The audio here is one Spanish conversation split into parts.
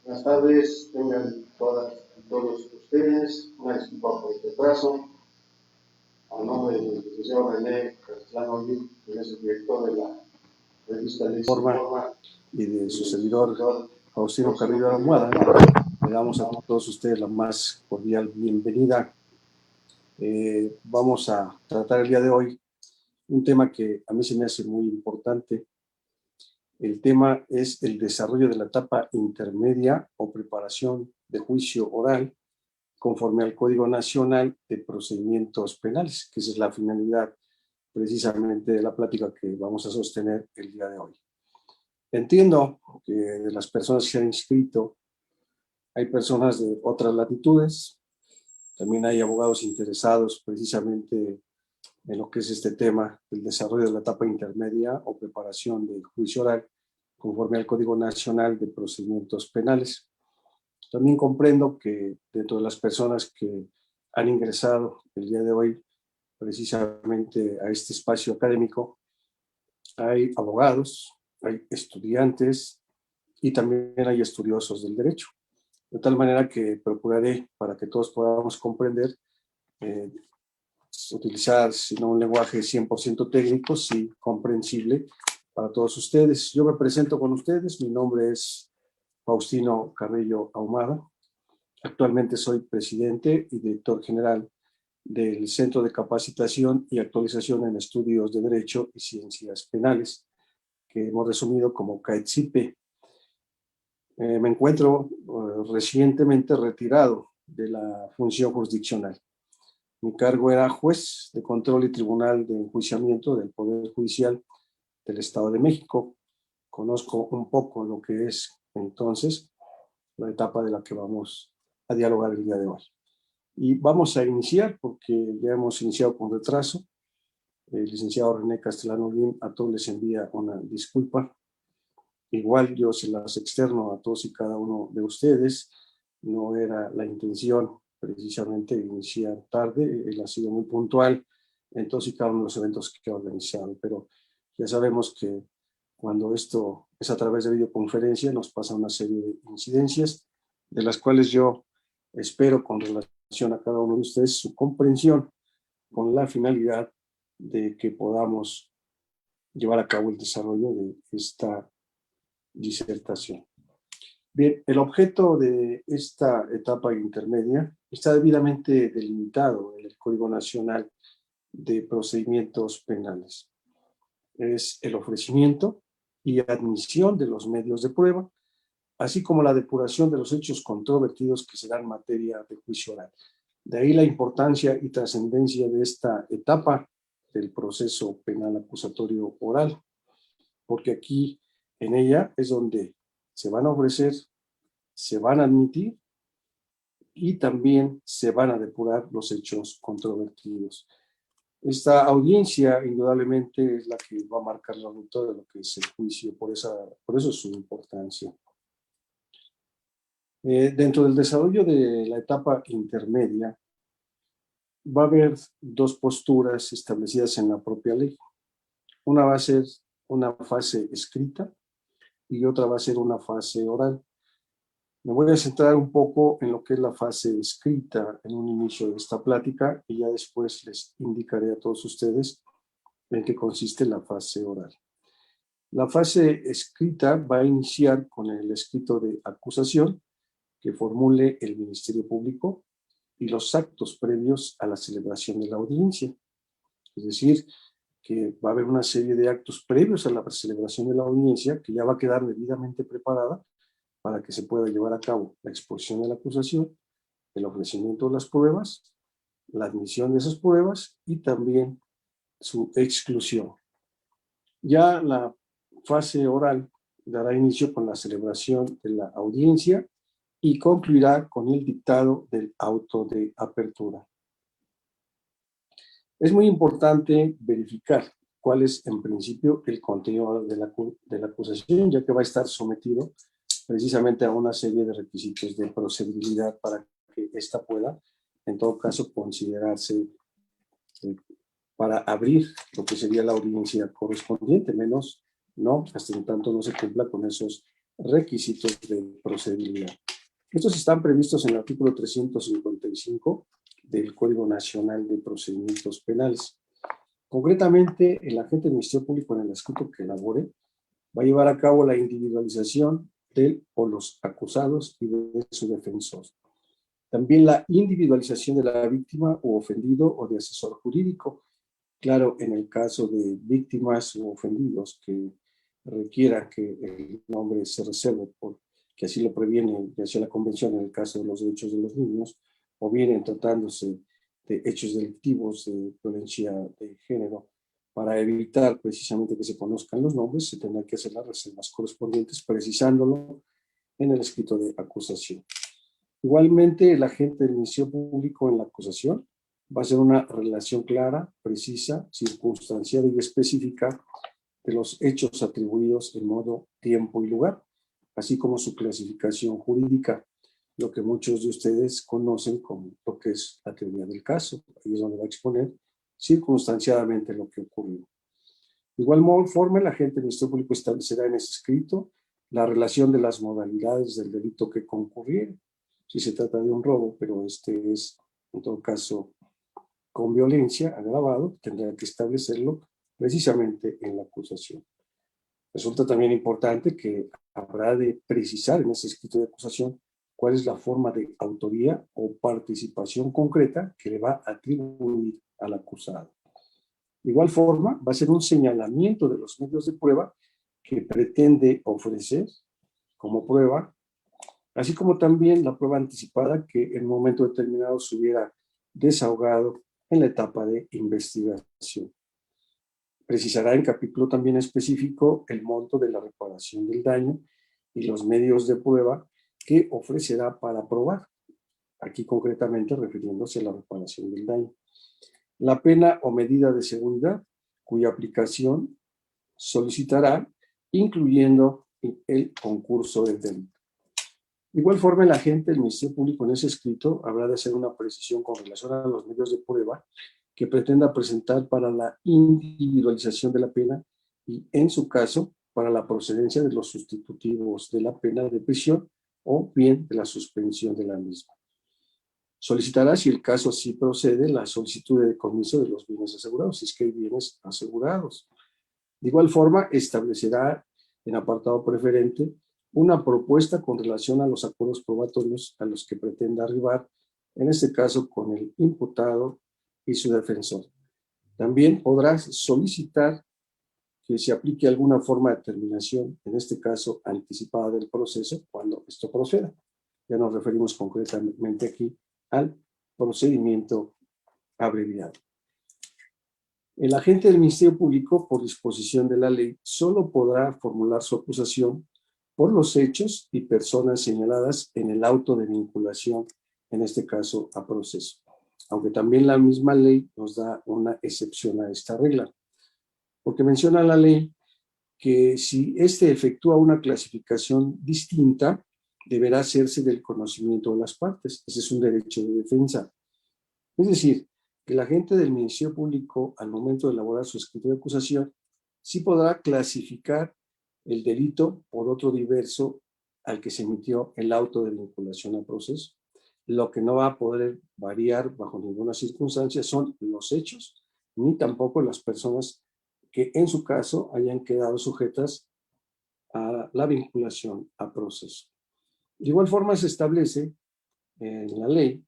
Buenas tardes, tengan todas y todos ustedes. Una disculpa por el retraso. A nombre del licenciado René Castellano, quien es el director de la revista Ley Informa, y de su servidor Faustino Carrillo Ahumada, le damos a todos ustedes la más cordial bienvenida. Vamos a tratar el día de hoy un tema que a mí se me hace muy importante. El tema es el desarrollo de la etapa intermedia o preparación de juicio oral conforme al Código Nacional de Procedimientos Penales, que esa es la finalidad precisamente de la plática que vamos a sostener el día de hoy. Entiendo que de las personas que se han inscrito hay personas de otras latitudes, también hay abogados interesados precisamente en lo que es este tema del desarrollo de la etapa intermedia o preparación de juicio oral conforme al Código Nacional de Procedimientos Penales. También comprendo que dentro de las personas que han ingresado el día de hoy precisamente a este espacio académico, hay abogados, hay estudiantes y también hay estudiosos del derecho. De tal manera que procuraré, para que todos podamos comprender, utilizar, si no un lenguaje 100% técnico, sí comprensible para todos ustedes. Yo me presento con ustedes, mi nombre es Faustino Carrillo Ahumada. Actualmente soy presidente y director general del Centro de Capacitación y Actualización en Estudios de Derecho y Ciencias Penales, que hemos resumido como CAECIPE. Me encuentro recientemente retirado de la función jurisdiccional. Mi cargo era juez de control y tribunal de enjuiciamiento del Poder Judicial del Estado de México. Conozco un poco lo que es entonces la etapa de la que vamos a dialogar el día de hoy. Y vamos a iniciar porque ya hemos iniciado con retraso. El licenciado René Castellano a todos les envía una disculpa. Igual yo se las externo a todos y cada uno de ustedes. No era la intención precisamente iniciar tarde, él ha sido muy puntual en todos y cada uno de los eventos que ha organizado, pero ya sabemos que cuando esto es a través de videoconferencia nos pasa una serie de incidencias de las cuales yo espero con relación a cada uno de ustedes su comprensión con la finalidad de que podamos llevar a cabo el desarrollo de esta disertación. Bien, el objeto de esta etapa intermedia está debidamente delimitado en el Código Nacional de Procedimientos Penales. Es el ofrecimiento y admisión de los medios de prueba, así como la depuración de los hechos controvertidos que serán materia de juicio oral. De ahí la importancia y trascendencia de esta etapa del proceso penal acusatorio oral, porque aquí en ella es donde se van a ofrecer, se van a admitir y también se van a depurar los hechos controvertidos. Esta audiencia indudablemente es la que va a marcar la ruta de lo que es el juicio, por eso es su importancia. Dentro del desarrollo de la etapa intermedia va a haber dos posturas establecidas en la propia ley. Una va a ser una fase escrita y otra va a ser una fase oral. Me voy a centrar un poco en lo que es la fase escrita en un inicio de esta plática y ya después les indicaré a todos ustedes en qué consiste la fase oral. La fase escrita va a iniciar con el escrito de acusación que formule el Ministerio Público y los actos previos a la celebración de la audiencia. Es decir, que va a haber una serie de actos previos a la celebración de la audiencia que ya va a quedar debidamente preparada para que se pueda llevar a cabo la exposición de la acusación, el ofrecimiento de las pruebas, la admisión de esas pruebas y también su exclusión. Ya la fase oral dará inicio con la celebración de la audiencia y concluirá con el dictado del auto de apertura. Es muy importante verificar cuál es en principio el contenido de la acusación, ya que va a estar sometido precisamente a una serie de requisitos de procedibilidad para que ésta pueda, en todo caso, considerarse para abrir lo que sería la audiencia correspondiente, menos no, hasta en tanto no se cumpla con esos requisitos de procedibilidad. Estos están previstos en el artículo 355 del Código Nacional de Procedimientos Penales. Concretamente, el agente del Ministerio Público en el escrito que elabore va a llevar a cabo la individualización del o los acusados y de su defensor. También la individualización de la víctima u ofendido o de asesor jurídico. Claro, en el caso de víctimas u ofendidos que requieran que el nombre se reserve, porque así lo previene ya sea la Convención en el caso de los derechos de los niños, o bien en tratándose de hechos delictivos de violencia de género, para evitar precisamente que se conozcan los nombres, se tendrán que hacer las reservas correspondientes, precisándolo en el escrito de acusación. Igualmente, el agente del Ministerio Público en la acusación va a hacer una relación clara, precisa, circunstanciada y específica de los hechos atribuidos en modo, tiempo y lugar, así como su clasificación jurídica, lo que muchos de ustedes conocen como lo que es la teoría del caso. Ahí es donde va a exponer circunstanciadamente lo que ocurrió. De igual forma, el agente del Ministerio Público establecerá en ese escrito la relación de las modalidades del delito que concurriera. Si se trata de un robo, pero este es, en todo caso, con violencia agravado, tendrá que establecerlo precisamente en la acusación. Resulta también importante que habrá de precisar en ese escrito de acusación cuál es la forma de autoría o participación concreta que le va a atribuir al acusado. De igual forma, va a ser un señalamiento de los medios de prueba que pretende ofrecer como prueba, así como también la prueba anticipada que en un momento determinado se hubiera desahogado en la etapa de investigación. Precisará en capítulo también específico el monto de la reparación del daño y los medios de prueba que ofrecerá para probar, aquí concretamente refiriéndose a la reparación del daño. La pena o medida de seguridad, cuya aplicación solicitará, incluyendo el concurso del delito. De igual forma, el agente del Ministerio Público en ese escrito habrá de hacer una precisión con relación a los medios de prueba que pretenda presentar para la individualización de la pena y, en su caso, para la procedencia de los sustitutivos de la pena de prisión o bien de la suspensión de la misma. Solicitará, si el caso así procede, la solicitud de decomiso de los bienes asegurados, si es que hay bienes asegurados. De igual forma, establecerá en apartado preferente una propuesta con relación a los acuerdos probatorios a los que pretenda arribar, en este caso con el imputado y su defensor. También podrá solicitar que se aplique alguna forma de terminación, en este caso anticipada del proceso, cuando esto proceda. Ya nos referimos concretamente aquí al procedimiento abreviado. El agente del Ministerio Público, por disposición de la ley, solo podrá formular su acusación por los hechos y personas señaladas en el auto de vinculación, en este caso a proceso, aunque también la misma ley nos da una excepción a esta regla, porque menciona la ley que si éste efectúa una clasificación distinta, deberá hacerse del conocimiento de las partes. Ese es un derecho de defensa. Es decir, que el agente del Ministerio Público, al momento de elaborar su escrito de acusación, sí podrá clasificar el delito por otro diverso al que se emitió el auto de vinculación a proceso. Lo que no va a poder variar bajo ninguna circunstancia son los hechos, ni tampoco las personas que en su caso hayan quedado sujetas a la vinculación a proceso. De igual forma se establece en la ley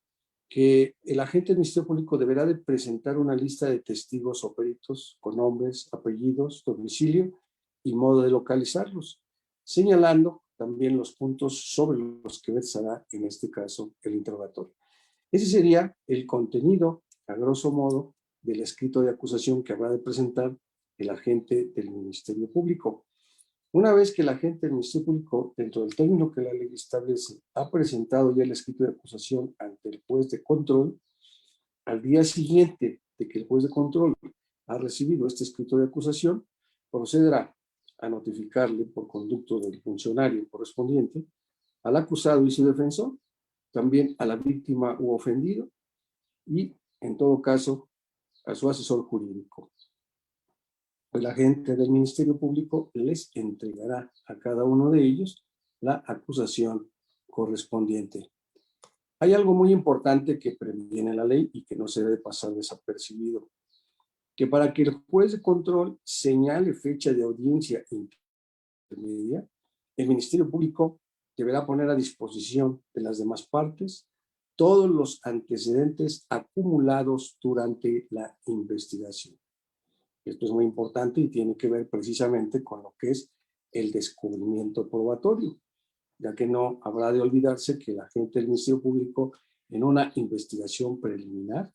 que el agente del Ministerio Público deberá de presentar una lista de testigos o peritos con nombres, apellidos, domicilio y modo de localizarlos, señalando también los puntos sobre los que versará en este caso el interrogatorio. Ese sería el contenido, a grosso modo, del escrito de acusación que habrá de presentar el agente del Ministerio Público. Una vez que el agente del Ministerio Público, dentro del término que la ley establece, ha presentado ya el escrito de acusación ante el juez de control, al día siguiente de que el juez de control ha recibido este escrito de acusación, procederá a notificarle por conducto del funcionario correspondiente al acusado y su defensor, también a la víctima u ofendido y, en todo caso, a su asesor jurídico. El agente del Ministerio Público les entregará a cada uno de ellos la acusación correspondiente. Hay algo muy importante que previene la ley y que no se debe pasar desapercibido, que para que el juez de control señale fecha de audiencia intermedia, el Ministerio Público deberá poner a disposición de las demás partes todos los antecedentes acumulados durante la investigación. Esto es muy importante y tiene que ver precisamente con lo que es el descubrimiento probatorio, ya que no habrá de olvidarse que la gente del Ministerio Público en una investigación preliminar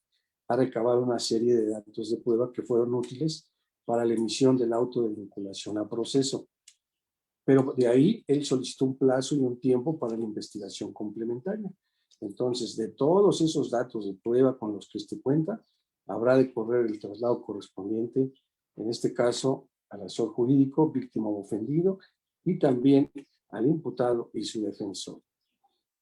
ha recabado una serie de datos de prueba que fueron útiles para la emisión del auto de vinculación a proceso. Pero de ahí él solicitó un plazo y un tiempo para la investigación complementaria. Entonces, de todos esos datos de prueba con los que cuenta, habrá de correr el traslado correspondiente, en este caso, al asesor jurídico, víctima o ofendido, y también al imputado y su defensor.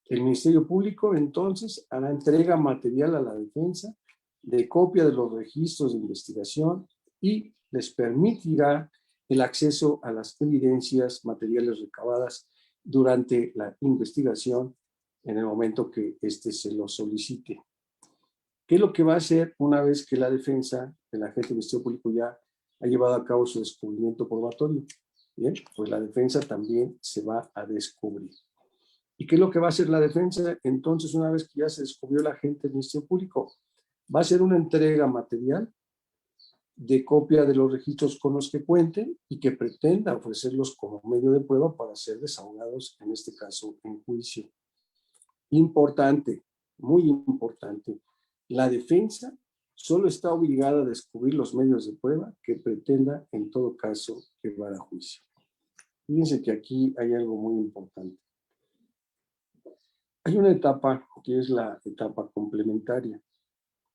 El Ministerio Público, entonces, hará entrega material a la defensa de copia de los registros de investigación y les permitirá el acceso a las evidencias materiales recabadas durante la investigación en el momento que éste se lo solicite. ¿Qué es lo que va a hacer una vez que la defensa del agente del Ministerio Público ya ha llevado a cabo su descubrimiento probatorio? Bien, pues la defensa también se va a descubrir. ¿Y qué es lo que va a hacer la defensa? Entonces, una vez que ya se descubrió el agente del Ministerio Público, va a hacer una entrega material de copia de los registros con los que cuenten y que pretenda ofrecerlos como medio de prueba para ser desahogados, en este caso, en juicio. Importante, muy importante, la defensa solo está obligada a descubrir los medios de prueba que pretenda, en todo caso, llevar a juicio. Fíjense que aquí hay algo muy importante. Hay una etapa que es la etapa complementaria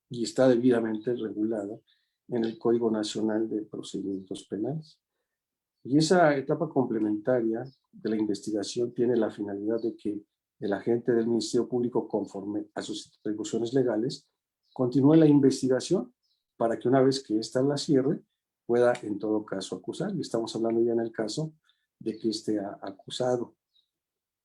y está debidamente regulada en el Código Nacional de Procedimientos Penales. Y esa etapa complementaria de la investigación tiene la finalidad de que el agente del Ministerio Público, conforme a sus atribuciones legales, continúe la investigación para que una vez que ésta la cierre, pueda en todo caso acusar. Y estamos hablando ya en el caso de que esté acusado.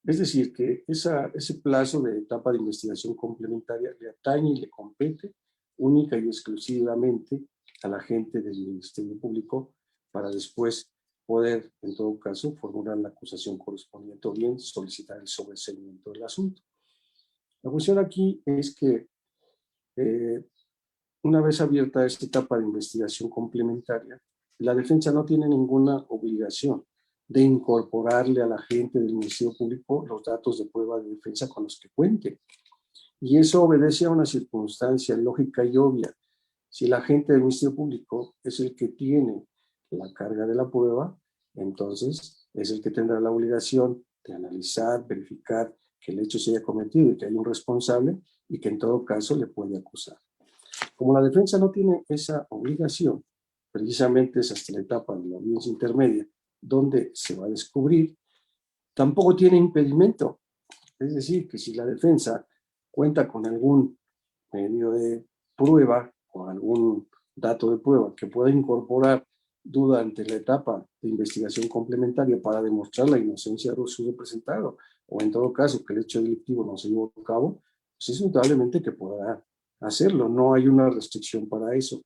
Es decir, que ese plazo de etapa de investigación complementaria le atañe y le compete única y exclusivamente al agente del Ministerio Público para después poder, en todo caso, formular la acusación correspondiente o bien solicitar el sobreseimiento del asunto. La cuestión aquí es que una vez abierta esta etapa de investigación complementaria, la defensa no tiene ninguna obligación de incorporarle a la agente del Ministerio Público los datos de prueba de defensa con los que cuente. Y eso obedece a una circunstancia lógica y obvia. Si el agente del Ministerio Público es el que tiene la carga de la prueba, entonces es el que tendrá la obligación de analizar, verificar que el hecho se haya cometido y que hay un responsable y que en todo caso le puede acusar. Como la defensa no tiene esa obligación, precisamente es hasta la etapa de la audiencia intermedia donde se va a descubrir, tampoco tiene impedimento. Es decir, que si la defensa cuenta con algún medio de prueba o algún dato de prueba que pueda incorporar durante la etapa de investigación complementaria para demostrar la inocencia de su representado, o en todo caso que el hecho delictivo no se llevó a cabo, pues es indudablemente que podrá hacerlo. No hay una restricción para eso.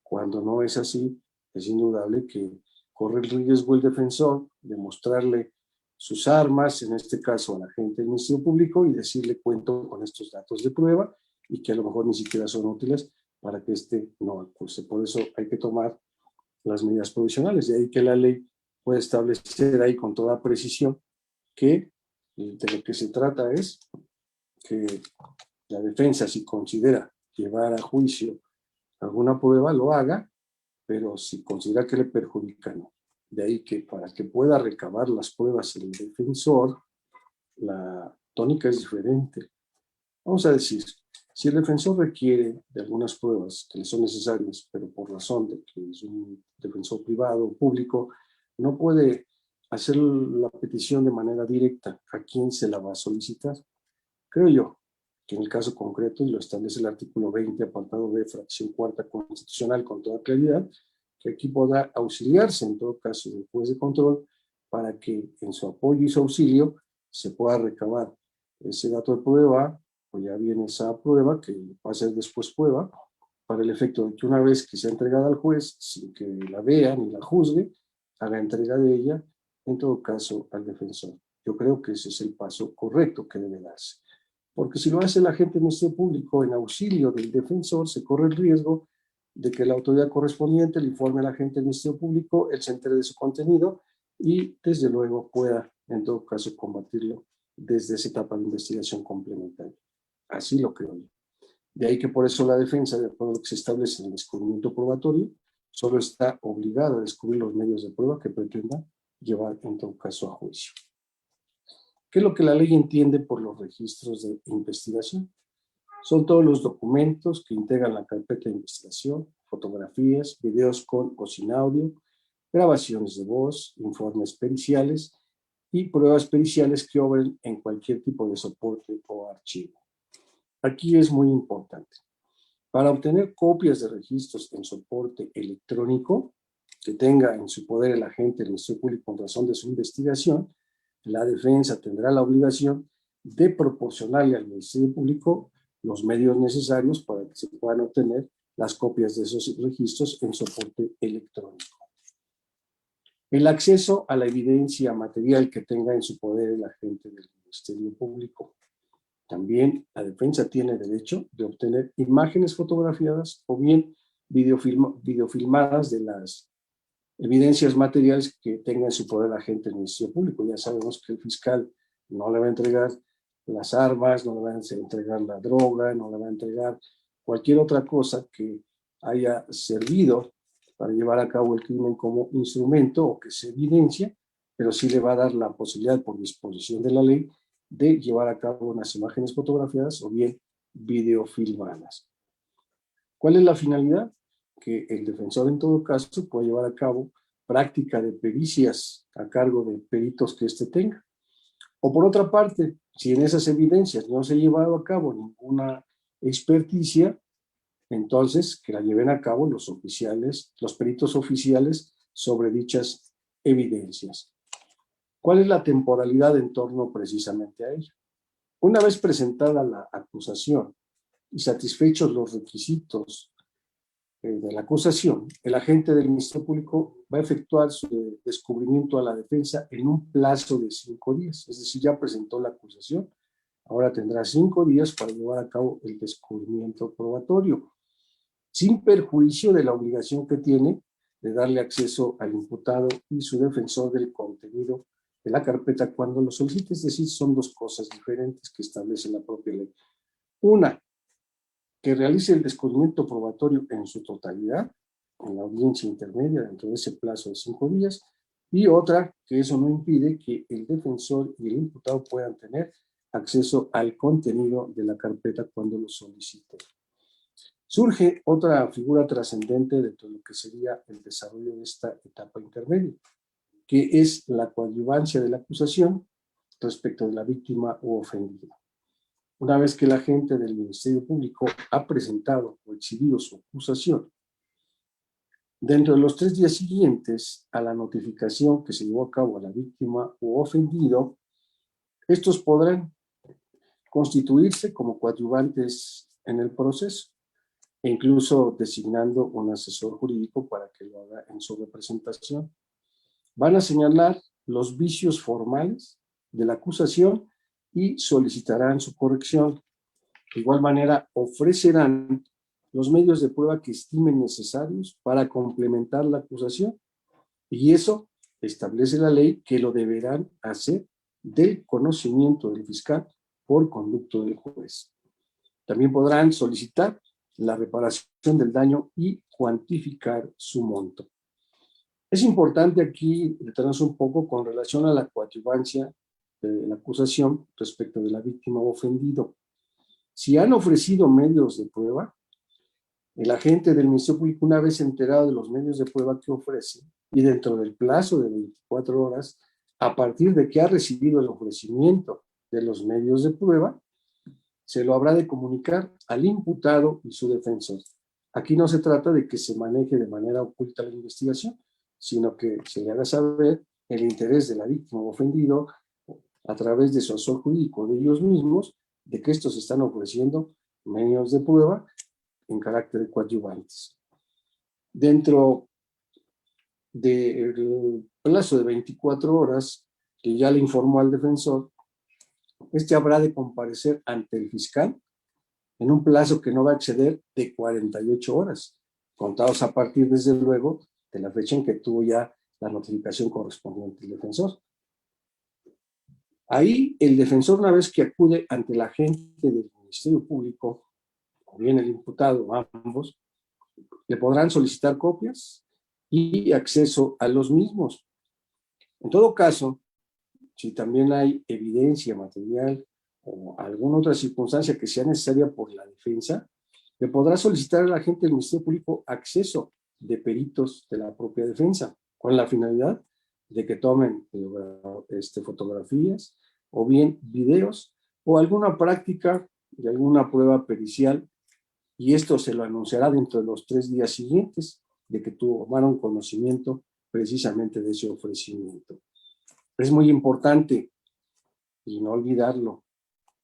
Cuando no es así, es indudable que corre el riesgo el defensor de mostrarle sus armas, en este caso al agente del Ministerio Público, y decirle cuento con estos datos de prueba y que a lo mejor ni siquiera son útiles para que éste no acuse. Por eso hay que tomar las medidas provisionales. De ahí que la ley puede establecer ahí con toda precisión que de lo que se trata es que la defensa, si considera llevar a juicio alguna prueba, lo haga, pero si considera que le perjudica, no. De ahí que para que pueda recabar las pruebas el defensor, la tónica es diferente. Vamos a decir, si el defensor requiere de algunas pruebas que le son necesarias, pero por razón de que es un defensor privado o público, no puede hacer la petición de manera directa a quién se la va a solicitar. Creo yo que en el caso concreto, y lo establece el artículo 20, apartado B, fracción cuarta constitucional, con toda claridad, que aquí podrá auxiliarse en todo caso del juez de control para que en su apoyo y su auxilio se pueda recabar ese dato de prueba, pues ya viene esa prueba que va a ser después prueba, para el efecto de que una vez que sea entregada al juez, sin que la vea ni la juzgue, haga entrega de ella, en todo caso, al defensor. Yo creo que ese es el paso correcto que debe darse. Porque si lo hace el agente del Ministerio Público en auxilio del defensor, se corre el riesgo de que la autoridad correspondiente le informe al agente del Ministerio Público, él se entere de su contenido y, desde luego, pueda, en todo caso, combatirlo desde esa etapa de investigación complementaria. Así lo creo yo. De ahí que por eso la defensa, de acuerdo a lo que se establece en el descubrimiento probatorio, solo está obligada a descubrir los medios de prueba que pretenda llevar, en todo caso, a juicio. ¿Qué es lo que la ley entiende por los registros de investigación? Son todos los documentos que integran la carpeta de investigación, fotografías, videos con o sin audio, grabaciones de voz, informes periciales y pruebas periciales que obren en cualquier tipo de soporte o archivo. Aquí es muy importante. Para obtener copias de registros en soporte electrónico que tenga en su poder el agente del Ministerio Público con razón de su investigación, la defensa tendrá la obligación de proporcionarle al Ministerio Público los medios necesarios para que se puedan obtener las copias de esos registros en soporte electrónico. El acceso a la evidencia material que tenga en su poder el agente del Ministerio Público. También la defensa tiene derecho de obtener imágenes fotografiadas o bien videofilmadas de las evidencias materiales que tenga en su poder el agente del Ministerio Público. Ya sabemos que el fiscal no le va a entregar las armas, no le va a entregar la droga, no le va a entregar cualquier otra cosa que haya servido para llevar a cabo el crimen como instrumento o que se evidencia, pero sí le va a dar la posibilidad por disposición de la ley de llevar a cabo unas imágenes fotografiadas o bien videofilmadas. ¿Cuál es la finalidad? Que el defensor en todo caso pueda llevar a cabo práctica de pericias a cargo de peritos que éste tenga. O por otra parte, si en esas evidencias no se ha llevado a cabo ninguna experticia, entonces que la lleven a cabo los oficiales, los peritos oficiales sobre dichas evidencias. ¿Cuál es la temporalidad en torno precisamente a ello? Una vez presentada la acusación y satisfechos los requisitos de la acusación, el agente del Ministerio Público va a efectuar su descubrimiento a la defensa en un plazo de 5 días. Es decir, ya presentó la acusación, ahora tendrá 5 días para llevar a cabo el descubrimiento probatorio, sin perjuicio de la obligación que tiene de darle acceso al imputado y su defensor del contenido de la carpeta cuando lo solicite. Es decir, son dos cosas diferentes que establece la propia ley. Una, que realice el descubrimiento probatorio en su totalidad, en la audiencia intermedia dentro de ese plazo de 5 días, y otra, que eso no impide que el defensor y el imputado puedan tener acceso al contenido de la carpeta cuando lo soliciten. Surge otra figura trascendente dentro de lo que sería el desarrollo de esta etapa intermedia, que es la coadyuvancia de la acusación respecto de la víctima u ofendido. Una vez que el agente del Ministerio Público ha presentado o exhibido su acusación, dentro de los 3 días siguientes a la notificación que se llevó a cabo a la víctima u ofendido, estos podrán constituirse como coadyuvantes en el proceso, e incluso designando un asesor jurídico para que lo haga en su representación. Van a señalar los vicios formales de la acusación y solicitarán su corrección. De igual manera, ofrecerán los medios de prueba que estimen necesarios para complementar la acusación. Y eso establece la ley que lo deberán hacer del conocimiento del fiscal por conducto del juez. También podrán solicitar la reparación del daño y cuantificar su monto. Es importante aquí detenernos un poco con relación a la coadyuvancia de la acusación respecto de la víctima o ofendido. Si han ofrecido medios de prueba, el agente del Ministerio Público, una vez enterado de los medios de prueba que ofrece y dentro del plazo de 24 horas, a partir de que ha recibido el ofrecimiento de los medios de prueba, se lo habrá de comunicar al imputado y su defensor. Aquí no se trata de que se maneje de manera oculta la investigación, sino que se le haga saber el interés de la víctima o ofendido a través de su asesor jurídico de ellos mismos, de que estos están ofreciendo medios de prueba en carácter de coadyuvantes. Dentro del plazo de 24 horas, que ya le informó al defensor, este habrá de comparecer ante el fiscal en un plazo que no va a exceder de 48 horas, contados a partir, desde luego, de la fecha en que tuvo ya la notificación correspondiente el defensor. Ahí, el defensor, una vez que acude ante el agente del Ministerio Público, o bien el imputado, ambos, le podrán solicitar copias y acceso a los mismos. En todo caso, si también hay evidencia material o alguna otra circunstancia que sea necesaria por la defensa, le podrá solicitar al agente del Ministerio Público acceso de peritos de la propia defensa, con la finalidad de que tomen fotografías o bien videos o alguna práctica de alguna prueba pericial, y esto se lo anunciará dentro de los 3 días siguientes de que tomaron conocimiento precisamente de ese ofrecimiento. Es muy importante, y no olvidarlo,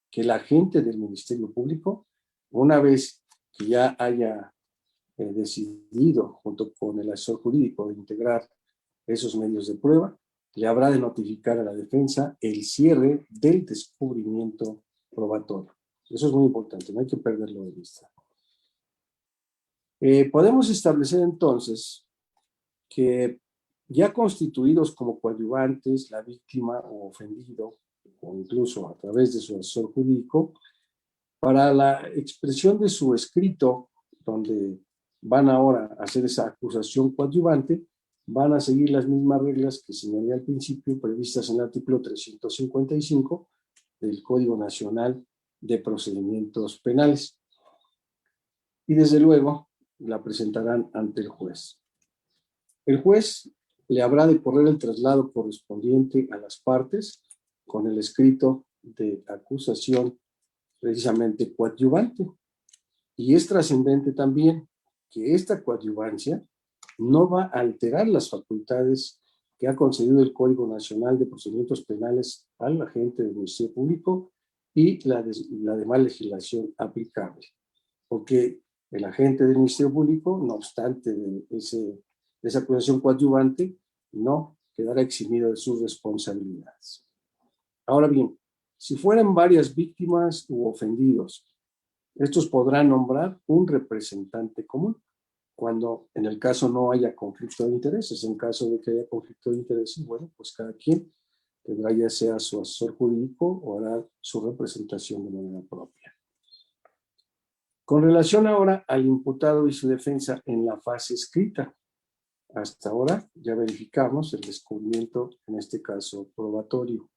que el agente del Ministerio Público, una vez que ya haya decidido, junto con el asesor jurídico, de integrar esos medios de prueba, le habrá de notificar a la defensa el cierre del descubrimiento probatorio. Eso es muy importante, no hay que perderlo de vista. Podemos establecer entonces que ya constituidos como coadyuvantes, la víctima o ofendido, o incluso a través de su asesor jurídico, para la expresión de su escrito, donde van ahora a hacer esa acusación coadyuvante, van a seguir las mismas reglas que señalé al principio, previstas en el artículo 355 del Código Nacional de Procedimientos Penales. Y desde luego la presentarán ante el juez. El juez le habrá de correr el traslado correspondiente a las partes con el escrito de acusación precisamente coadyuvante. Y es trascendente también que esta coadyuvancia no va a alterar las facultades que ha concedido el Código Nacional de Procedimientos Penales al agente del Ministerio Público y la demás legislación aplicable. Porque el agente del Ministerio Público, no obstante de esa acusación coadyuvante, no quedará eximido de sus responsabilidades. Ahora bien, si fueran varias víctimas u ofendidos, estos podrán nombrar un representante común, cuando en el caso no haya conflicto de intereses. En caso de que haya conflicto de intereses, bueno, pues cada quien tendrá ya sea su asesor jurídico o hará su representación de manera propia. Con relación ahora al imputado y su defensa en la fase escrita, hasta ahora ya verificamos el descubrimiento, en este caso probatorio.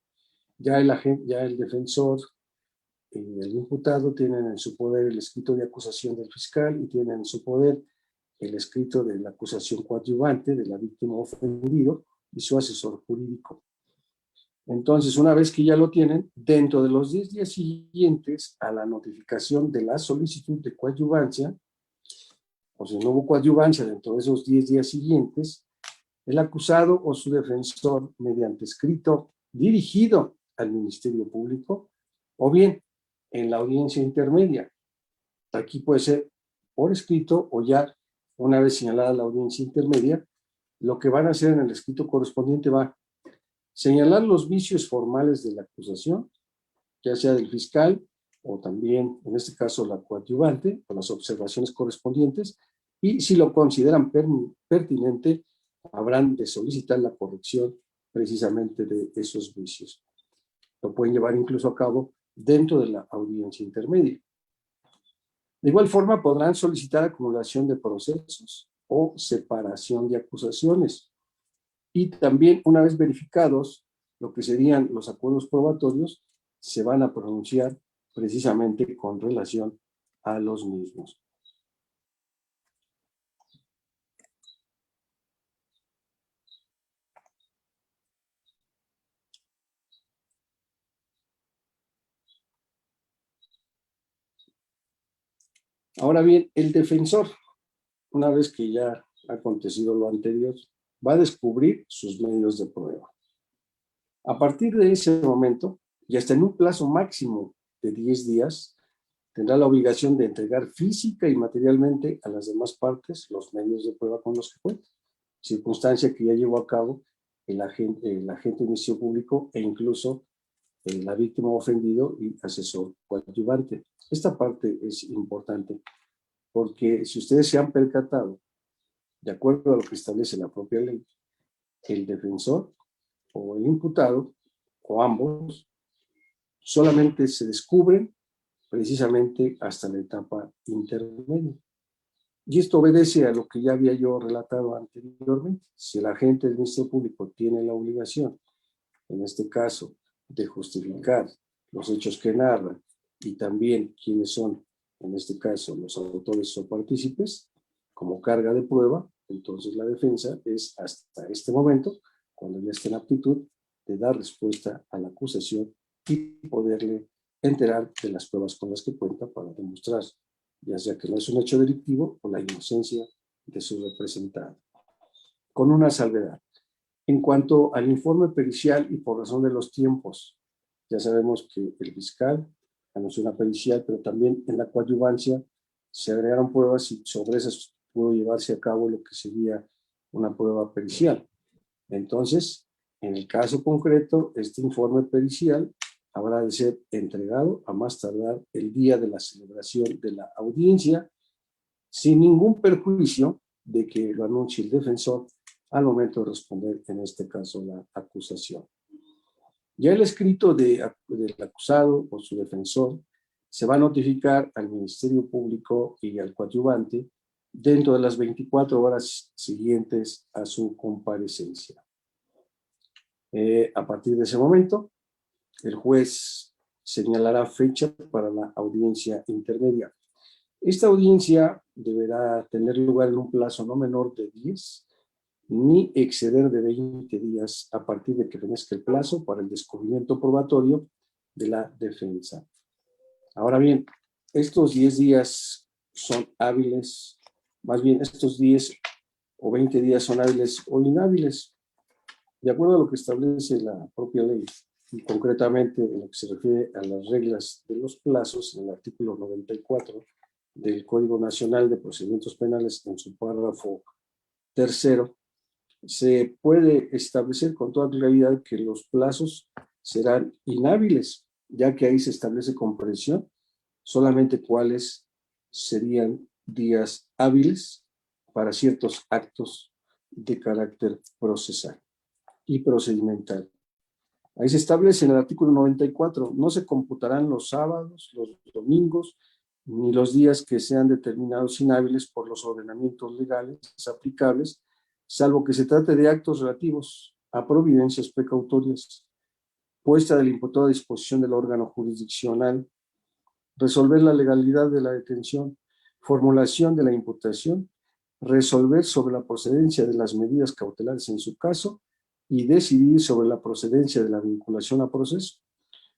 Ya el defensor y el imputado tienen en su poder el escrito de acusación del fiscal y tienen en su poder el escrito de la acusación coadyuvante de la víctima ofendido y su asesor jurídico. Entonces, una vez que ya lo tienen, dentro de los 10 días siguientes a la notificación de la solicitud de coadyuvancia, o si no hubo coadyuvancia dentro de esos 10 días siguientes, el acusado o su defensor, mediante escrito dirigido al Ministerio Público, o bien en la audiencia intermedia, aquí puede ser por escrito o ya una vez señalada la audiencia intermedia, lo que van a hacer en el escrito correspondiente va a señalar los vicios formales de la acusación, ya sea del fiscal o también, en este caso, la coadyuvante, con las observaciones correspondientes, y si lo consideran pertinente, habrán de solicitar la corrección precisamente de esos vicios. Lo pueden llevar incluso a cabo dentro de la audiencia intermedia. De igual forma, podrán solicitar acumulación de procesos o separación de acusaciones. Y también, una vez verificados lo que serían los acuerdos probatorios, se van a pronunciar precisamente con relación a los mismos. Ahora bien, el defensor, una vez que ya ha acontecido lo anterior, va a descubrir sus medios de prueba. A partir de ese momento, y hasta en un plazo máximo de 10 días, tendrá la obligación de entregar física y materialmente a las demás partes los medios de prueba con los que cuenta, circunstancia que ya llevó a cabo el agente de Ministerio Público e incluso la víctima ofendido y asesor coadyuvante. Esta parte es importante porque si ustedes se han percatado, de acuerdo a lo que establece la propia ley, el defensor o el imputado o ambos solamente se descubren precisamente hasta la etapa intermedia. Y esto obedece a lo que ya había yo relatado anteriormente. Si el agente del Ministerio Público tiene la obligación, en este caso, de justificar los hechos que narran y también quiénes son, en este caso, los autores o partícipes, como carga de prueba, entonces la defensa es hasta este momento, cuando ya esté en aptitud, de dar respuesta a la acusación y poderle enterar de las pruebas con las que cuenta para demostrar, ya sea que no es un hecho delictivo o la inocencia de su representado. Con una salvedad. En cuanto al informe pericial y por razón de los tiempos, ya sabemos que el fiscal anunció una pericial, pero también en la coadyuvancia se agregaron pruebas y sobre esas pudo llevarse a cabo lo que sería una prueba pericial. Entonces, en el caso concreto, este informe pericial habrá de ser entregado a más tardar el día de la celebración de la audiencia, sin ningún perjuicio de que lo anuncie el defensor al momento de responder, en este caso, la acusación. Ya el escrito del acusado o su defensor se va a notificar al Ministerio Público y al coadyuvante dentro de las 24 horas siguientes a su comparecencia. A partir de ese momento, el juez señalará fecha para la audiencia intermedia. Esta audiencia deberá tener lugar en un plazo no menor de 10 ni exceder de 20 días a partir de que fenezca el plazo para el descubrimiento probatorio de la defensa. Ahora bien, estos 10 días son hábiles, más bien estos 10 o 20 días son hábiles o inhábiles, de acuerdo a lo que establece la propia ley, y concretamente en lo que se refiere a las reglas de los plazos, en el artículo 94 del Código Nacional de Procedimientos Penales, en su párrafo tercero, se puede establecer con toda claridad que los plazos serán inhábiles, ya que ahí se establece con precisión solamente cuáles serían días hábiles para ciertos actos de carácter procesal y procedimental. Ahí se establece en el artículo 94, no se computarán los sábados, los domingos, ni los días que sean determinados inhábiles por los ordenamientos legales aplicables, salvo que se trate de actos relativos a providencias precautorias, puesta del imputado a disposición del órgano jurisdiccional, resolver la legalidad de la detención, formulación de la imputación, resolver sobre la procedencia de las medidas cautelares en su caso y decidir sobre la procedencia de la vinculación a proceso.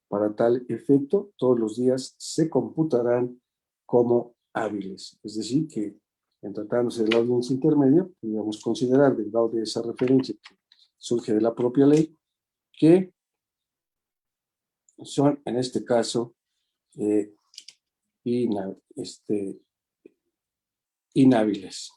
Para tal efecto, todos los días se computarán como hábiles. Es decir, que en tratándose de la audiencia intermedia, podríamos considerar, derivado de esa referencia que surge de la propia ley, que son, en este caso, inhábiles.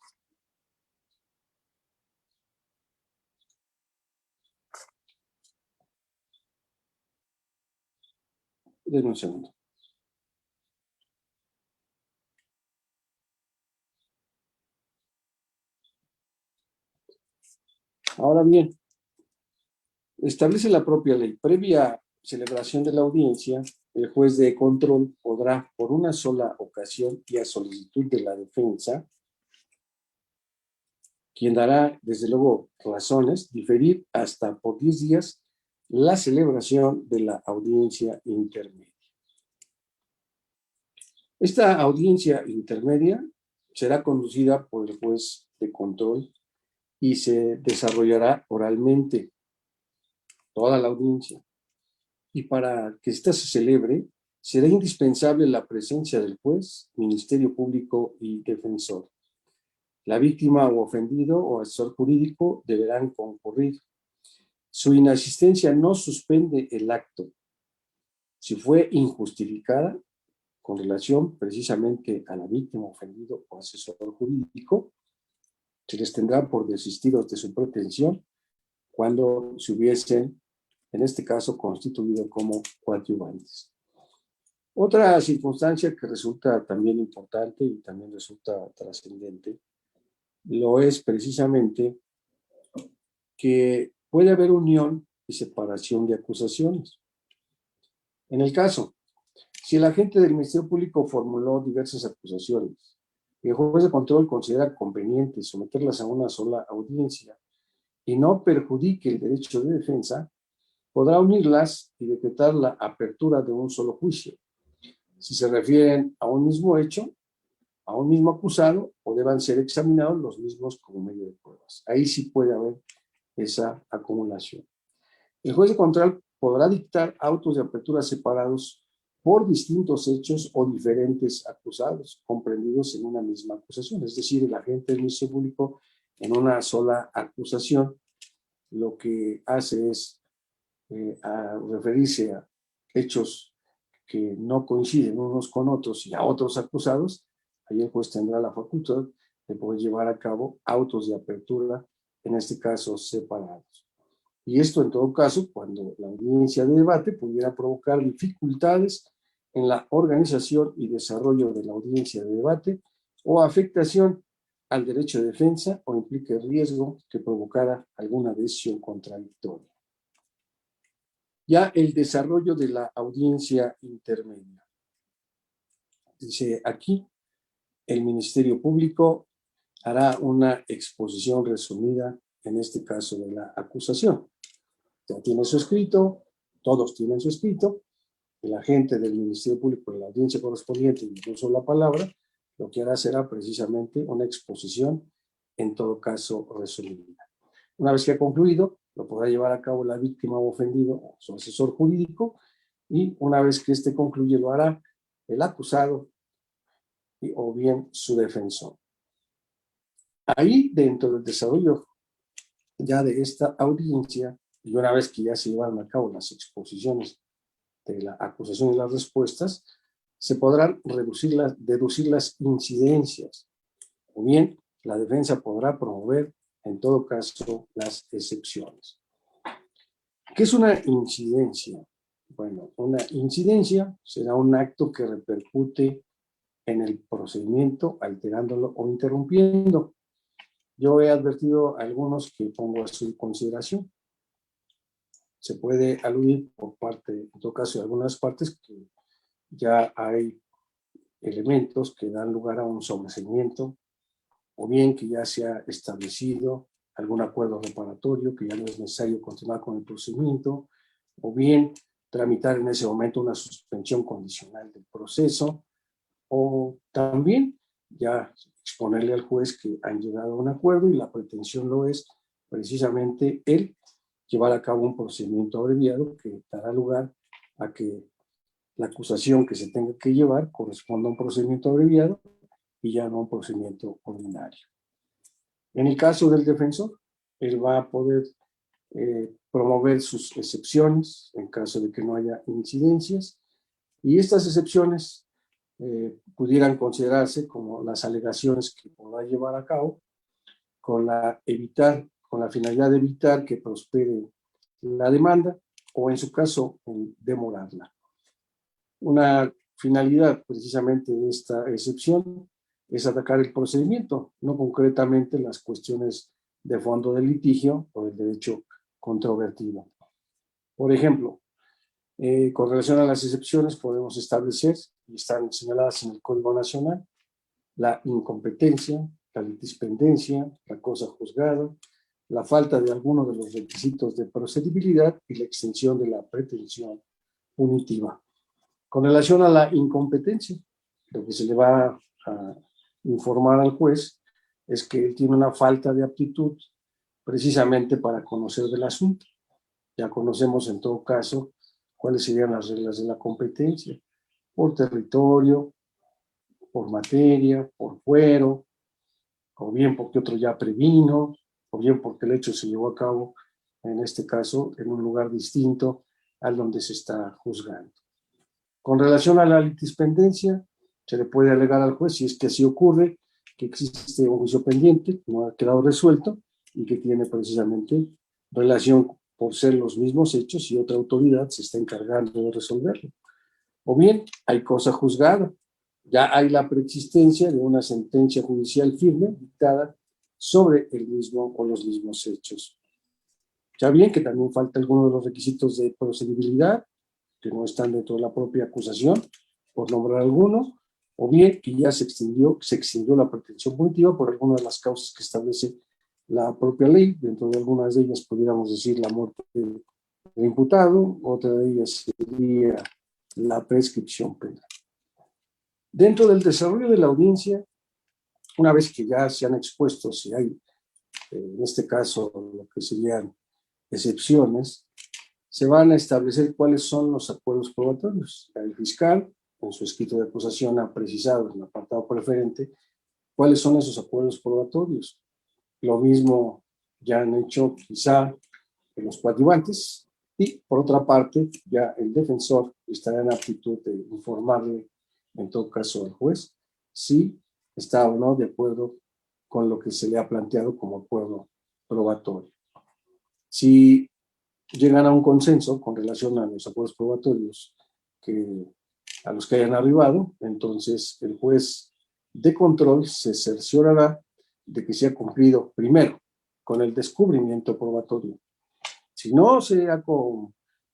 Denme un segundo. Ahora bien, establece la propia ley. Previa celebración de la audiencia, el juez de control podrá, por una sola ocasión y a solicitud de la defensa, quien dará, desde luego, razones, diferir hasta por 10 días la celebración de la audiencia intermedia. Esta audiencia intermedia será conducida por el juez de control y se desarrollará oralmente toda la audiencia. Y para que ésta se celebre, será indispensable la presencia del juez, Ministerio Público y defensor. La víctima o ofendido o asesor jurídico deberán concurrir. Su inasistencia no suspende el acto si fue injustificada con relación precisamente a la víctima, ofendido o asesor jurídico. Se les tendrá por desistidos de su pretensión cuando se hubiesen, en este caso, constituido como coadyuvantes. Otra circunstancia que resulta también importante y también resulta trascendente, lo es precisamente que puede haber unión y separación de acusaciones. En el caso, si el agente del Ministerio Público formuló diversas acusaciones y el juez de control considera conveniente someterlas a una sola audiencia y no perjudique el derecho de defensa, podrá unirlas y decretar la apertura de un solo juicio, si se refieren a un mismo hecho, a un mismo acusado, o deban ser examinados los mismos como medio de pruebas. Ahí sí puede haber esa acumulación. El juez de control podrá dictar autos de apertura separados por distintos hechos o diferentes acusados, comprendidos en una misma acusación. Es decir, el agente del Ministerio Público en una sola acusación lo que hace es referirse a hechos que no coinciden unos con otros y a otros acusados. Ahí el juez tendrá la facultad de poder llevar a cabo autos de apertura, en este caso separados. Y esto en todo caso cuando la audiencia de debate pudiera provocar dificultades en la organización y desarrollo de la audiencia de debate o afectación al derecho de defensa o implique riesgo que provocara alguna decisión contradictoria. Ya el desarrollo de la audiencia intermedia. Dice aquí, el Ministerio Público hará una exposición resumida, en este caso de la acusación. Ya tiene su escrito, todos tienen su escrito, el agente del Ministerio Público de la audiencia correspondiente, y no solo la palabra, lo que hará será precisamente una exposición, en todo caso resumida. Una vez que ha concluido, lo podrá llevar a cabo la víctima o ofendido o su asesor jurídico, y una vez que éste concluye, lo hará el acusado o bien su defensor. Ahí, dentro del desarrollo ya de esta audiencia, y una vez que ya se llevaron a cabo las exposiciones de la acusación y las respuestas, se podrán deducir las incidencias, o bien la defensa podrá promover, en todo caso, las excepciones. ¿Qué es una incidencia? Bueno, una incidencia será un acto que repercute en el procedimiento, alterándolo o interrumpiendo. Yo he advertido a algunos que pongo a su consideración. Se puede aludir por parte, en todo caso, de algunas partes, que ya hay elementos que dan lugar a un sobreseimiento, o bien que ya se ha establecido algún acuerdo reparatorio, que ya no es necesario continuar con el procedimiento, o bien tramitar en ese momento una suspensión condicional del proceso, o también ya exponerle al juez que han llegado a un acuerdo y la pretensión lo es precisamente el llevar a cabo un procedimiento abreviado que dará lugar a que la acusación que se tenga que llevar corresponda a un procedimiento abreviado y ya no a un procedimiento ordinario. En el caso del defensor, él va a poder promover sus excepciones en caso de que no haya incidencias, y estas excepciones pudieran considerarse como las alegaciones que podrá llevar a cabo con la finalidad de evitar que prospere la demanda o en su caso demorarla. Una finalidad precisamente de esta excepción es atacar el procedimiento, no concretamente las cuestiones de fondo del litigio o del derecho controvertido. Por ejemplo, con relación a las excepciones podemos establecer, y están señaladas en el Código Nacional, la incompetencia, la litispendencia, la cosa juzgada, la falta de alguno de los requisitos de procedibilidad y la extensión de la pretensión punitiva. Con relación a la incompetencia, lo que se le va a informar al juez es que él tiene una falta de aptitud precisamente para conocer del asunto. Ya conocemos en todo caso cuáles serían las reglas de la competencia, por territorio, por materia, por fuero, o bien porque otro ya previno, o bien porque el hecho se llevó a cabo en este caso, en un lugar distinto al donde se está juzgando. Con relación a la litispendencia, se le puede alegar al juez, si es que así ocurre, que existe un juicio pendiente, no ha quedado resuelto y que tiene precisamente relación por ser los mismos hechos y otra autoridad se está encargando de resolverlo. O bien, hay cosa juzgada, ya hay la preexistencia de una sentencia judicial firme dictada sobre el mismo o los mismos hechos. Ya bien que también falta alguno de los requisitos de procedibilidad, que no están dentro de la propia acusación, por nombrar alguno, o bien que ya se extinguió la pretensión punitiva por alguna de las causas que establece la propia ley. Dentro de algunas de ellas podríamos decir la muerte del imputado, otra de ellas sería la prescripción penal. Dentro del desarrollo de la audiencia, una vez que ya se han expuesto, si hay, en este caso, lo que serían excepciones, se van a establecer cuáles son los acuerdos probatorios. El fiscal, en su escrito de acusación, ha precisado en el apartado preferente cuáles son esos acuerdos probatorios. Lo mismo ya han hecho quizá los coadyuvantes y, por otra parte, ya el defensor estará en aptitud de informarle, en todo caso, al juez, si está o no de acuerdo con lo que se le ha planteado como acuerdo probatorio. Si llegan a un consenso con relación a los acuerdos probatorios a los que hayan arribado, entonces el juez de control se cerciorará de que se ha cumplido primero con el descubrimiento probatorio. Si no se ha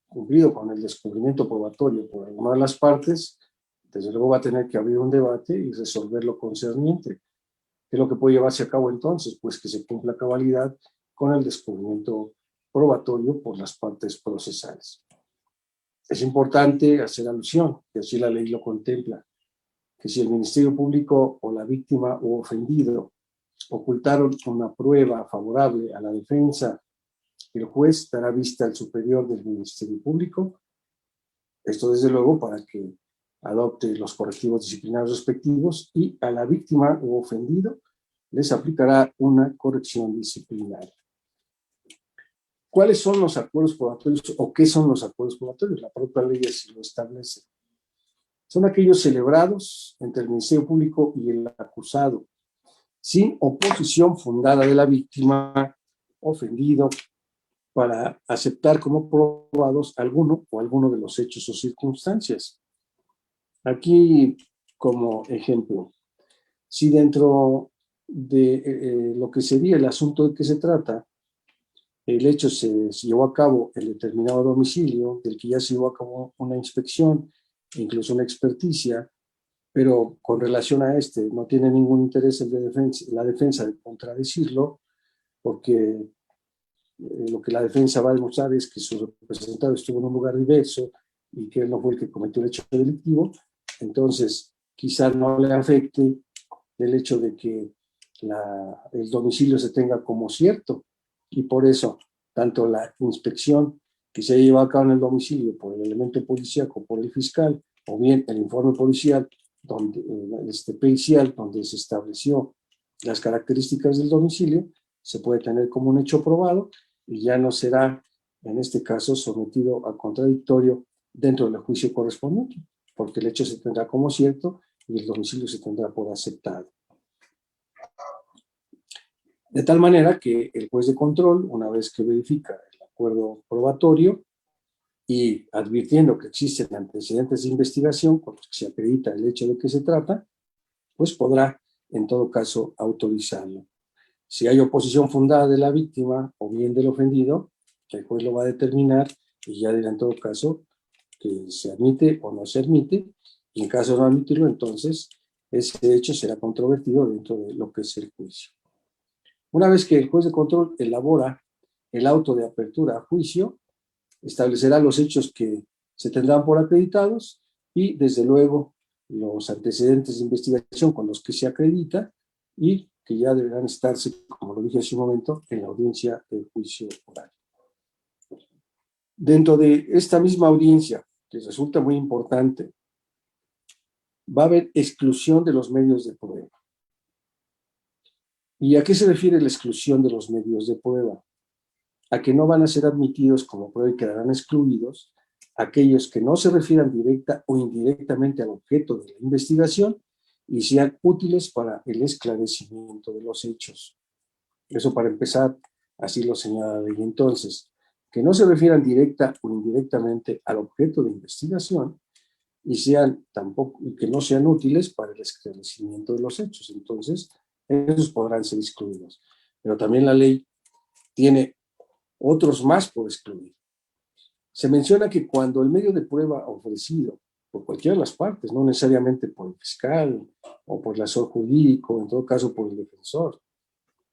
cumplido con el descubrimiento probatorio por alguna de las partes, desde luego va a tener que abrir un debate y resolver lo concerniente. ¿Qué es lo que puede llevarse a cabo entonces? Pues que se cumpla a cabalidad con el descubrimiento probatorio por las partes procesales. Es importante hacer alusión, que así la ley lo contempla, que si el Ministerio Público o la víctima o ofendido ocultaron una prueba favorable a la defensa, el juez dará vista al superior del Ministerio Público, esto desde luego para que adopte los correctivos disciplinarios respectivos, y a la víctima o ofendido les aplicará una corrección disciplinaria. ¿Cuáles son los acuerdos probatorios o qué son los acuerdos probatorios? La propia ley así lo establece. Son aquellos celebrados entre el Ministerio Público y el acusado, sin oposición fundada de la víctima ofendido, para aceptar como probados alguno de los hechos o circunstancias. Aquí, como ejemplo, si dentro de lo que sería el asunto de que se trata, el hecho se llevó a cabo en determinado domicilio, del que ya se llevó a cabo una inspección, incluso una experticia, pero con relación a este no tiene ningún interés la defensa de contradecirlo, porque lo que la defensa va a demostrar es que su representado estuvo en un lugar diverso y que él no fue el que cometió el hecho delictivo. Entonces quizás no le afecte el hecho de que el domicilio se tenga como cierto, y por eso tanto la inspección que se lleva a cabo en el domicilio por el elemento policíaco, por el fiscal, o bien el informe policial pericial donde se estableció las características del domicilio, se puede tener como un hecho probado y ya no será, en este caso, sometido a contradictorio dentro del juicio correspondiente, porque el hecho se tendrá como cierto y el domicilio se tendrá por aceptado. De tal manera que el juez de control, una vez que verifica el acuerdo probatorio y advirtiendo que existen antecedentes de investigación con los que se acredita el hecho de que se trata, pues podrá, en todo caso, autorizarlo. Si hay oposición fundada de la víctima o bien del ofendido, el juez lo va a determinar y ya dirá en todo caso que se admite o no se admite, y en caso de no admitirlo, entonces ese hecho será controvertido dentro de lo que es el juicio. Una vez que el juez de control elabora el auto de apertura a juicio, establecerá los hechos que se tendrán por acreditados y, desde luego, los antecedentes de investigación con los que se acredita y que ya deberán estarse, como lo dije hace un momento, en la audiencia del juicio oral. Dentro de esta misma audiencia, que resulta muy importante, va a haber exclusión de los medios de prueba. ¿Y a qué se refiere la exclusión de los medios de prueba? a que no van a ser admitidos como prueba y quedarán excluidos aquellos que no se refieran directa o indirectamente al objeto de la investigación y sean útiles para el esclarecimiento de los hechos. Eso para empezar, así lo señala la ley. Entonces, que no se refieran directa o indirectamente al objeto de investigación y que no sean útiles para el esclarecimiento de los hechos. Entonces, esos podrán ser excluidos. Pero también la ley tiene otros más por excluir. Se menciona que cuando el medio de prueba ofrecido por cualquiera de las partes, no necesariamente por el fiscal o por el asesor jurídico, en todo caso por el defensor,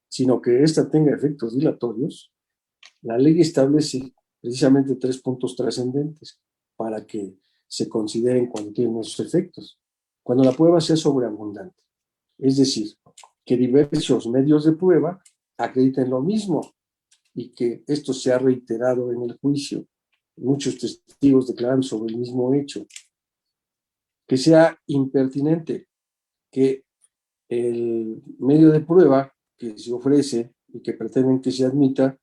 sino que ésta tenga efectos dilatorios, la ley establece precisamente 3 puntos trascendentes para que se consideren cuando tienen esos efectos. Cuando la prueba sea sobreabundante, es decir, que diversos medios de prueba acrediten lo mismo y que esto se ha reiterado en el juicio. Muchos testigos declaran sobre el mismo hecho. Que sea impertinente, que el medio de prueba que se ofrece y que pretenden que se admita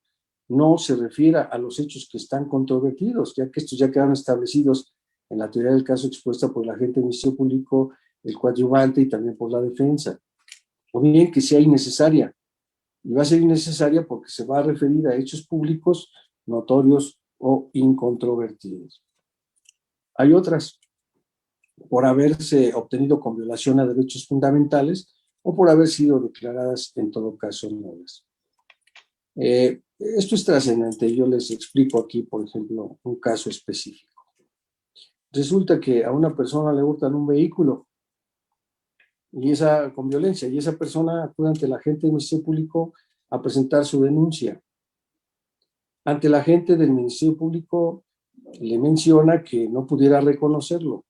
no se refiera a los hechos que están controvertidos, ya que estos ya quedaron establecidos en la teoría del caso expuesta por el agente del Ministerio Público, el coadyuvante y también por la defensa. O bien que sea innecesaria, y va a ser innecesaria porque se va a referir a hechos públicos, notorios o incontrovertidos. Hay otras, por haberse obtenido con violación a derechos fundamentales o por haber sido declaradas en todo caso nulas. Esto es trascendente. Yo les explico aquí, por ejemplo, un caso específico. Resulta que a una persona le hurtan un vehículo y con violencia, y esa persona acude ante el agente del Ministerio Público a presentar su denuncia. Ante el agente del Ministerio Público le menciona que no pudiera reconocerlo.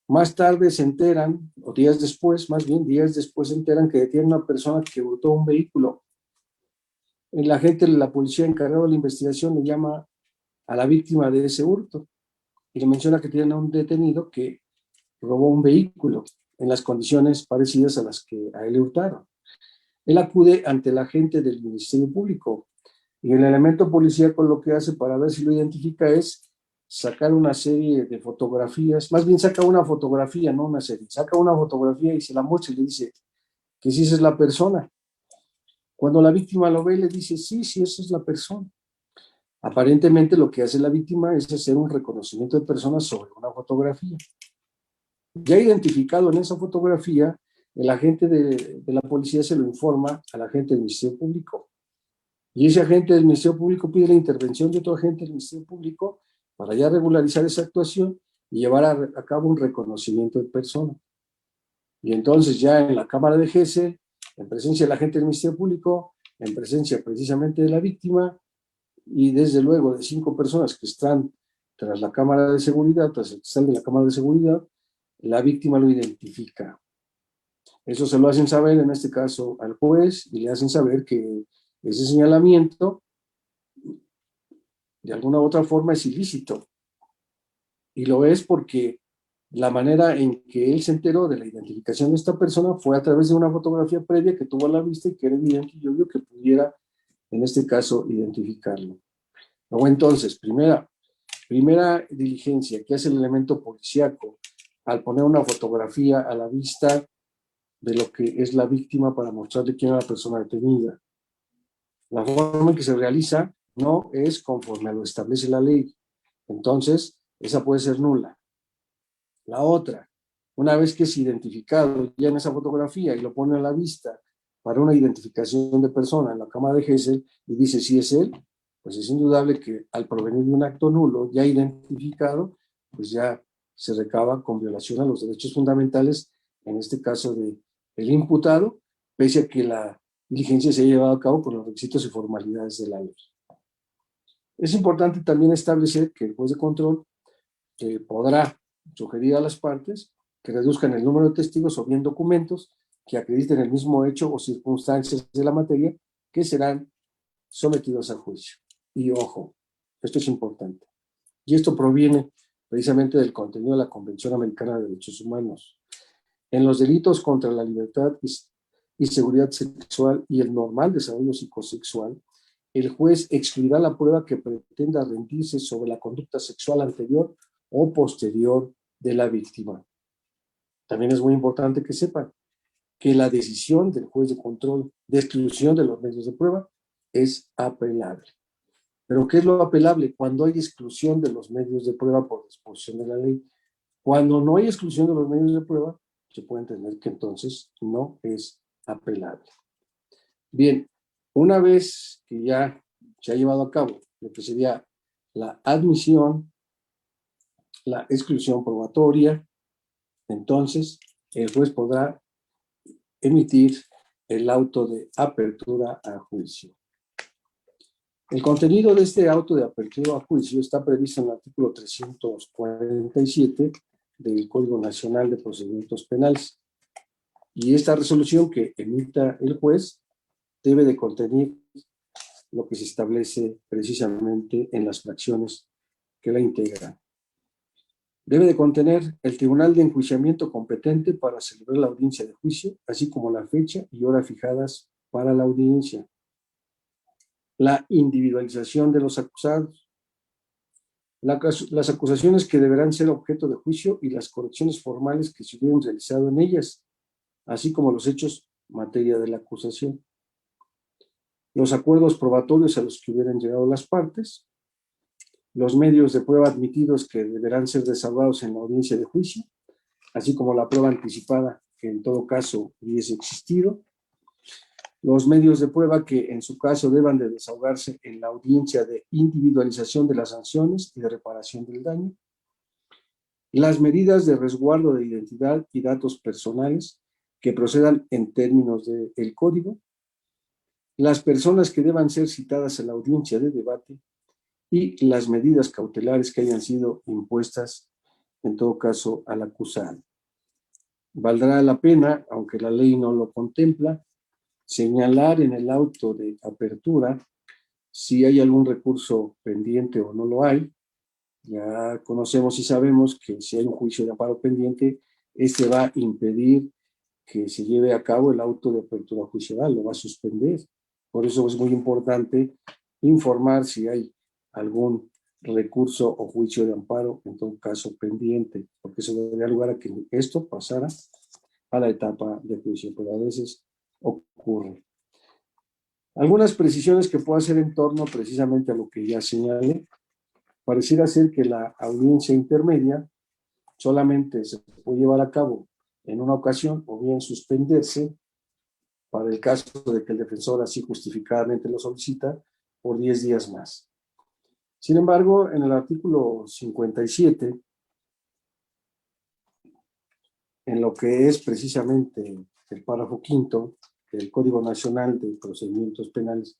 Más tarde se enteran, o días después, más bien días después se enteran que detienen a una persona que hurtó un vehículo. El agente de la policía encargado de la investigación le llama a la víctima de ese hurto y le menciona que tienen a un detenido que robó un vehículo en las condiciones parecidas a las que a él le hurtaron. Él acude ante el agente del Ministerio Público y el elemento policíaco lo que hace para ver si lo identifica es sacar una serie de fotografías, más bien saca una fotografía, no una serie, saca una fotografía y se la muestra y le dice que sí, esa es la persona. Cuando la víctima lo ve, le dice, sí, sí, esa es la persona. Aparentemente lo que hace la víctima es hacer un reconocimiento de persona sobre una fotografía. Ya identificado en esa fotografía, el agente de la policía se lo informa al agente del Ministerio Público. Y ese agente del Ministerio Público pide la intervención de otro agente del Ministerio Público para ya regularizar esa actuación y llevar a cabo un reconocimiento de persona. Y entonces ya en la Cámara de GESEL, en presencia del agente del Ministerio Público, en presencia precisamente de la víctima y desde luego de 5 personas que están tras la cámara de seguridad, tras el cristal de la cámara de seguridad, la víctima lo identifica. Eso se lo hacen saber, en este caso, al juez y le hacen saber que ese señalamiento de alguna u otra forma es ilícito. Y lo es porque la manera en que él se enteró de la identificación de esta persona fue a través de una fotografía previa que tuvo a la vista y que era evidente y obvio que pudiera, en este caso, identificarlo. Luego entonces, primera diligencia que hace el elemento policíaco al poner una fotografía a la vista de lo que es la víctima para mostrarle quién es la persona detenida. La forma en que se realiza no es conforme a lo establece la ley. Entonces, esa puede ser nula. La otra, una vez que es identificado ya en esa fotografía y lo pone a la vista para una identificación de persona en la Cámara de GESEL y dice si es él, pues es indudable que al provenir de un acto nulo ya identificado, pues ya se recaba con violación a los derechos fundamentales, en este caso del imputado, pese a que la diligencia se haya llevado a cabo con los requisitos y formalidades de la ley. Es importante también establecer que el juez de control podrá sugerir a las partes que reduzcan el número de testigos o bien documentos que acrediten el mismo hecho o circunstancias de la materia que serán sometidos a juicio. Y ojo, esto es importante. Y esto proviene precisamente del contenido de la Convención Americana de Derechos Humanos. En los delitos contra la libertad y seguridad sexual y el normal desarrollo psicosexual, el juez excluirá la prueba que pretenda rendirse sobre la conducta sexual anterior o posterior de la víctima. También es muy importante que sepan que la decisión del juez de control de exclusión de los medios de prueba es apelable. ¿Pero qué es lo apelable? Cuando hay exclusión de los medios de prueba por disposición de la ley. Cuando no hay exclusión de los medios de prueba, se puede entender que entonces no es apelable. Bien, una vez que ya se ha llevado a cabo lo que sería la admisión, la exclusión probatoria, entonces el juez podrá emitir el auto de apertura a juicio. El contenido de este auto de apertura a juicio está previsto en el artículo 347 del Código Nacional de Procedimientos Penales. Y esta resolución que emita el juez debe de contener lo que se establece precisamente en las fracciones que la integran. Debe de contener el tribunal de enjuiciamiento competente para celebrar la audiencia de juicio, así como la fecha y hora fijadas para la audiencia. La individualización de los acusados, las acusaciones que deberán ser objeto de juicio y las correcciones formales que se hubieran realizado en ellas, así como los hechos materia de la acusación, los acuerdos probatorios a los que hubieran llegado las partes, los medios de prueba admitidos que deberán ser desahogados en la audiencia de juicio, así como la prueba anticipada que en todo caso hubiese existido, los medios de prueba que en su caso deban de desahogarse en la audiencia de individualización de las sanciones y de reparación del daño, las medidas de resguardo de identidad y datos personales que procedan en términos del código, las personas que deban ser citadas en la audiencia de debate y las medidas cautelares que hayan sido impuestas en todo caso al acusado. Valdrá la pena, aunque la ley no lo contempla, señalar en el auto de apertura si hay algún recurso pendiente o no lo hay. Ya conocemos y sabemos que si hay un juicio de amparo pendiente, este va a impedir que se lleve a cabo el auto de apertura judicial, lo va a suspender. Por eso es muy importante informar si hay algún recurso o juicio de amparo, en todo caso pendiente, porque eso daría lugar a que esto pasara a la etapa de juicio, pero a veces ocurre. Algunas precisiones que puedo hacer en torno precisamente a lo que ya señalé. Pareciera ser que la audiencia intermedia solamente se puede llevar a cabo en una ocasión o bien suspenderse para el caso de que el defensor así justificadamente lo solicita por 10 días más. Sin embargo, en el artículo 57, en lo que es precisamente el párrafo quinto del Código Nacional de Procedimientos Penales,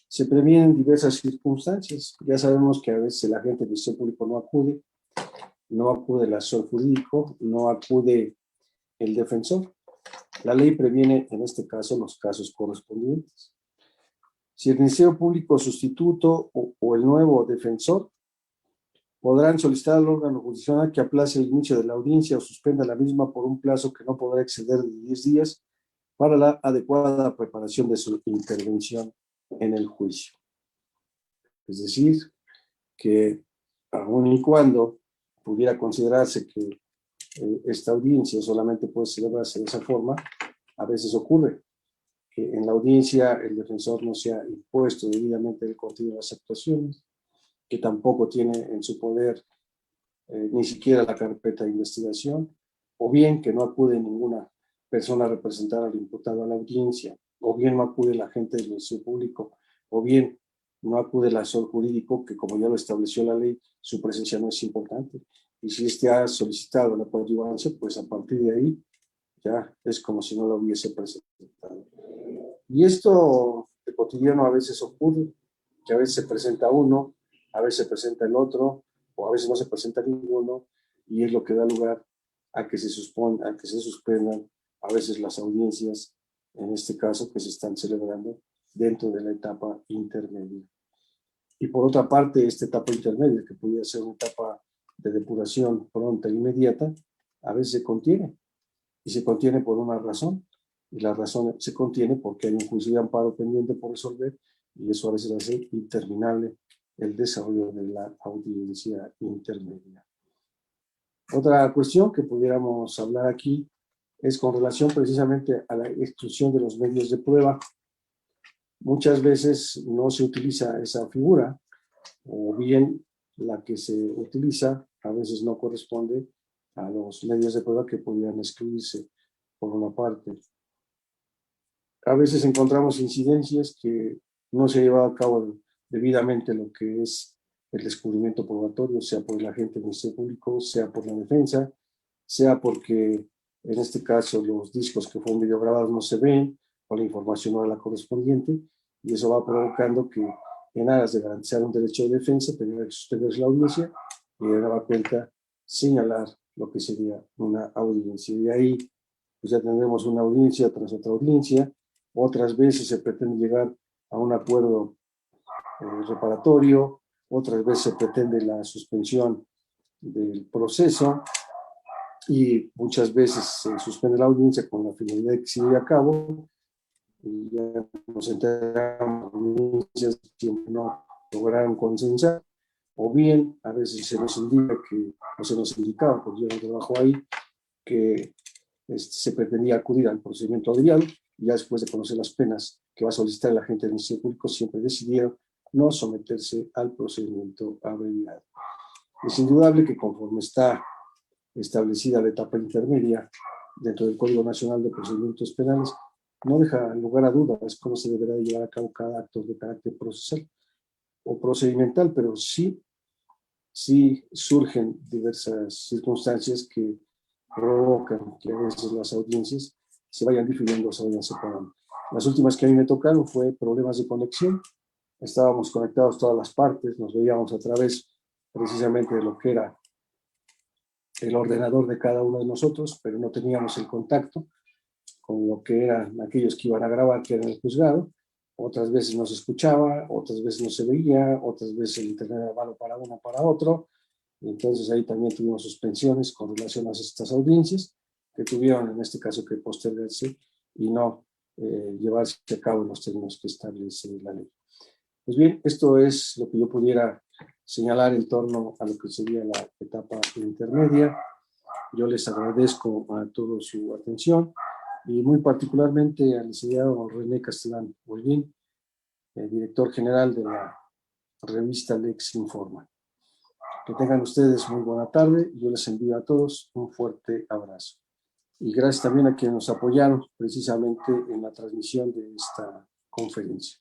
se previenen diversas circunstancias. Ya sabemos que a veces el agente del Ministerio Público no acude el asesor jurídico, no acude el defensor. La ley previene en este caso los casos correspondientes. Si el Ministerio Público sustituto o el nuevo defensor podrán solicitar al órgano jurisdiccional que aplace el inicio de la audiencia o suspenda la misma por un plazo que no podrá exceder de 10 días para la adecuada preparación de su intervención en el juicio. Es decir, que aun y cuando pudiera considerarse que esta audiencia solamente puede celebrarse de esa forma, a veces ocurre que en la audiencia el defensor no se ha impuesto debidamente el contenido de las actuaciones, que tampoco tiene en su poder ni siquiera la carpeta de investigación, o bien que no acude ninguna persona a representar al imputado a la audiencia, o bien no acude el agente del Ministerio Público, o bien no acude el asesor jurídico, que como ya lo estableció la ley, su presencia no es importante. Y si este ha solicitado la coadyuvancia, pues a partir de ahí ya es como si no lo hubiese presentado. Y esto de cotidiano a veces ocurre, que a veces se presenta uno, a veces se presenta el otro, o a veces no se presenta ninguno, y es lo que da lugar a que se suspendan a veces las audiencias, en este caso, que se están celebrando dentro de la etapa intermedia. Y por otra parte, esta etapa intermedia, que podría ser una etapa de depuración pronta e inmediata, a veces se contiene, y se contiene por una razón, y la razón se contiene porque hay un juicio de amparo pendiente por resolver, y eso a veces hace interminable el desarrollo de la audiencia intermedia. Otra cuestión que pudiéramos hablar aquí es con relación precisamente a la exclusión de los medios de prueba. Muchas veces no se utiliza esa figura, o bien la que se utiliza a veces no corresponde a los medios de prueba que podrían excluirse por una parte. A veces encontramos incidencias que no se lleva a cabo debidamente lo que es el descubrimiento probatorio, sea por el agente del Ministerio Público, sea por la defensa, sea porque en este caso los discos que fueron videograbados no se ven o la información no es la correspondiente, y eso va provocando que en aras de garantizar un derecho de defensa tenga que suspenderse la audiencia y de nueva cuenta señalar lo que sería una audiencia. Y ahí pues ya tendremos una audiencia tras otra audiencia. Otras veces se pretende llegar a un acuerdo reparatorio, otras veces se pretende la suspensión del proceso y muchas veces se suspende la audiencia con la finalidad de que se lleve a cabo y ya nos enteramos de audiencias que no lograron consensar, o bien a veces se nos indica que, o se nos indicaba, porque yo no trabajo ahí, que se pretendía acudir al procedimiento abreviado y ya después de conocer las penas que va a solicitar el agente del Ministerio Público, siempre decidieron no someterse al procedimiento abreviado. Es indudable que conforme está establecida la etapa intermedia dentro del Código Nacional de Procedimientos Penales, no deja lugar a dudas cómo se deberá llevar a cabo cada acto de carácter procesal o procedimental, pero sí surgen diversas circunstancias que provocan que a veces las audiencias se vayan difiriendo, se vayan separando. Las últimas que a mí me tocaron fue problemas de conexión. Estábamos conectados todas las partes, nos veíamos a través precisamente de lo que era el ordenador de cada uno de nosotros, pero no teníamos el contacto con lo que eran aquellos que iban a grabar, que eran el juzgado. Otras veces no se escuchaba, otras veces no se veía, otras veces el internet era malo para uno, para otro. Entonces ahí también tuvimos suspensiones con relación a estas audiencias que tuvieron en este caso que postergarse y no llevarse a cabo en los términos que establece la ley. Pues bien, esto es lo que yo pudiera señalar en torno a lo que sería la etapa intermedia. Yo les agradezco a todos su atención y muy particularmente al licenciado René Castellán Holguín, director general de la revista Lex Informa. Que tengan ustedes muy buena tarde y yo les envío a todos un fuerte abrazo. Y gracias también a quienes nos apoyaron precisamente en la transmisión de esta conferencia.